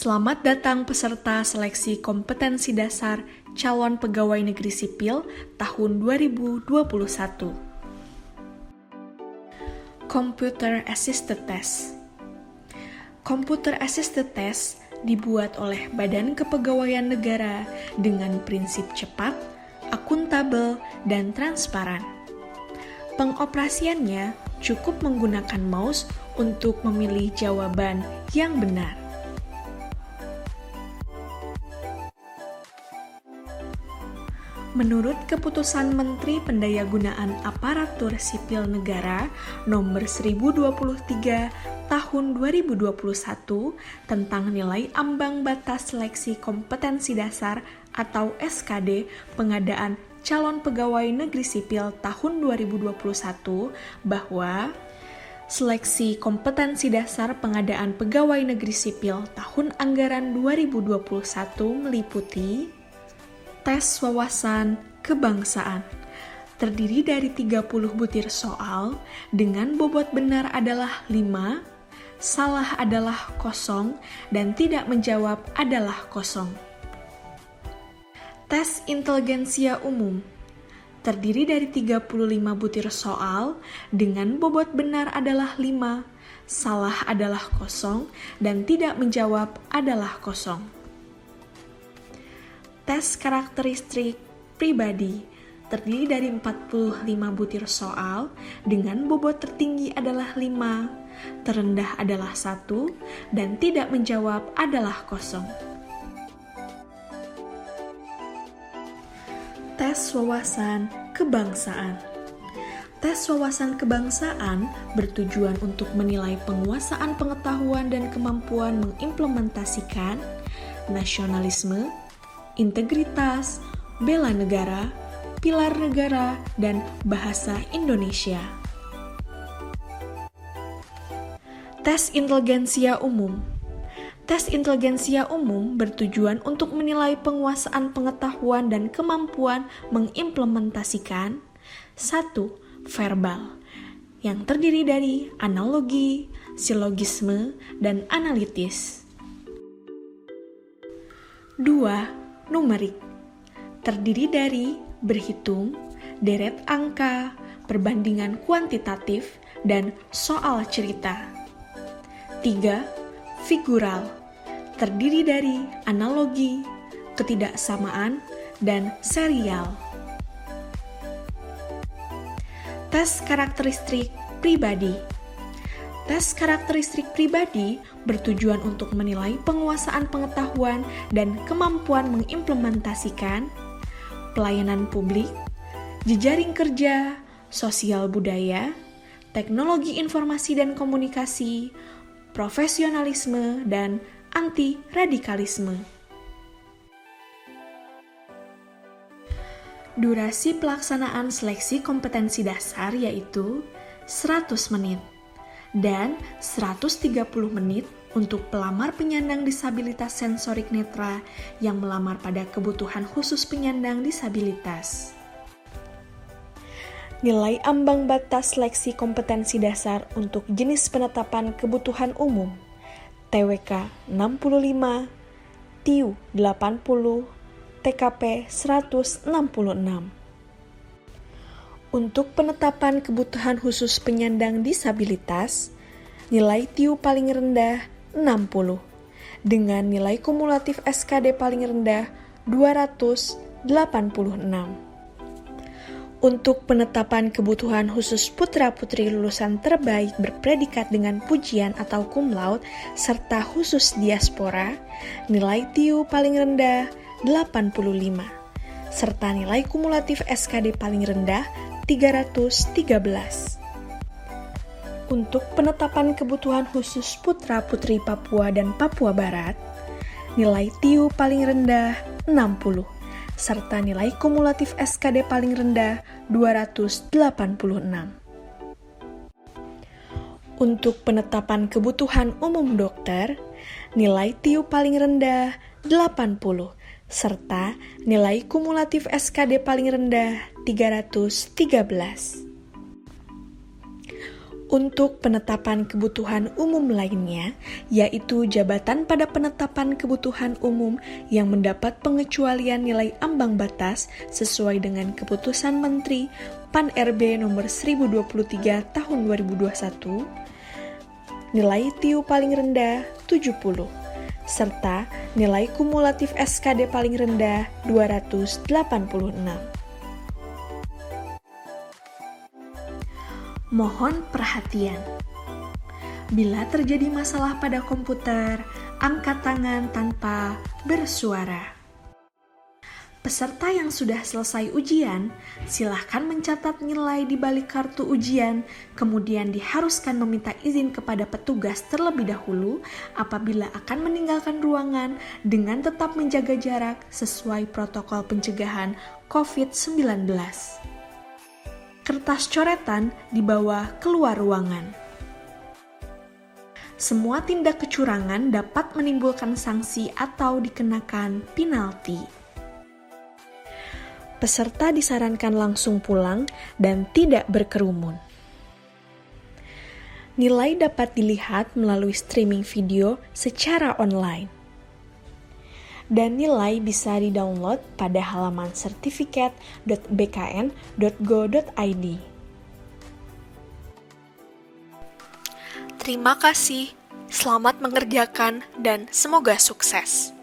Selamat datang peserta seleksi kompetensi dasar calon pegawai negeri sipil tahun 2021. Computer Assisted Test. Computer Assisted Test dibuat oleh Badan Kepegawaian Negara dengan prinsip cepat, akuntabel, dan transparan. Pengoperasiannya cukup menggunakan mouse untuk memilih jawaban yang benar. Menurut Keputusan Menteri Pendayagunaan Aparatur Sipil Negara Nomor 1023 Tahun 2021 tentang nilai ambang batas seleksi kompetensi dasar atau SKD pengadaan calon pegawai negeri sipil tahun 2021 bahwa seleksi kompetensi dasar pengadaan pegawai negeri sipil tahun anggaran 2021 meliputi tes wawasan kebangsaan, terdiri dari 30 butir soal dengan bobot benar adalah 5, salah adalah 0, dan tidak menjawab adalah 0. Tes inteligensia umum, terdiri dari 35 butir soal dengan bobot benar adalah 5, salah adalah 0, dan tidak menjawab adalah 0. Tes karakteristik pribadi terdiri dari 45 butir soal dengan bobot tertinggi adalah 5, terendah adalah 1, dan tidak menjawab adalah 0. Tes wawasan kebangsaan. Tes wawasan kebangsaan bertujuan untuk menilai penguasaan pengetahuan dan kemampuan mengimplementasikan nasionalisme, integritas, bela negara, pilar negara, dan bahasa Indonesia. Tes inteligensia umum. Tes inteligensia umum bertujuan untuk menilai penguasaan pengetahuan dan kemampuan mengimplementasikan 1. Verbal, yang terdiri dari analogi, silogisme, dan analitis. 2. Numerik, terdiri dari berhitung, deret angka, perbandingan kuantitatif, dan soal cerita. 3. Figural, terdiri dari analogi, ketidaksamaan, dan serial. Tes karakteristik pribadi. Tes karakteristik pribadi bertujuan untuk menilai penguasaan pengetahuan dan kemampuan mengimplementasikan pelayanan publik, jejaring kerja, sosial budaya, teknologi informasi dan komunikasi, profesionalisme, dan anti-radikalisme. Durasi pelaksanaan seleksi kompetensi dasar yaitu 100 menit. Dan 130 menit untuk pelamar penyandang disabilitas sensorik netra yang melamar pada kebutuhan khusus penyandang disabilitas. Nilai ambang batas seleksi kompetensi dasar untuk jenis penetapan kebutuhan umum TWK 65, TIU 80, TKP 166. Untuk penetapan kebutuhan khusus penyandang disabilitas, nilai TIU paling rendah 60, dengan nilai kumulatif SKD paling rendah 286. Untuk penetapan kebutuhan khusus putra-putri lulusan terbaik berpredikat dengan pujian atau cum laude, serta khusus diaspora, nilai TIU paling rendah 85, serta nilai kumulatif SKD paling rendah 313. Untuk penetapan kebutuhan khusus putra-putri Papua dan Papua Barat, nilai TIU paling rendah 60, serta nilai kumulatif SKD paling rendah 286. Untuk penetapan kebutuhan umum dokter, nilai TIU paling rendah 80, serta nilai kumulatif SKD paling rendah 313. Untuk penetapan kebutuhan umum lainnya, yaitu jabatan pada penetapan kebutuhan umum yang mendapat pengecualian nilai ambang batas sesuai dengan keputusan Menteri PAN-RB nomor 1023 tahun 2021, nilai TIU paling rendah 70, serta nilai kumulatif SKD paling rendah 286. Mohon perhatian. Bila terjadi masalah pada komputer, angkat tangan tanpa bersuara. Peserta yang sudah selesai ujian, silakan mencatat nilai di balik kartu ujian, kemudian diharuskan meminta izin kepada petugas terlebih dahulu apabila akan meninggalkan ruangan dengan tetap menjaga jarak sesuai protokol pencegahan COVID-19. Kertas coretan dibawa keluar ruangan. Semua tindak kecurangan dapat menimbulkan sanksi atau dikenakan penalti. Peserta disarankan langsung pulang dan tidak berkerumun. Nilai dapat dilihat melalui streaming video secara online. Dan nilai bisa di-download pada halaman sertifikat.bkn.go.id. Terima kasih, selamat mengerjakan, dan semoga sukses.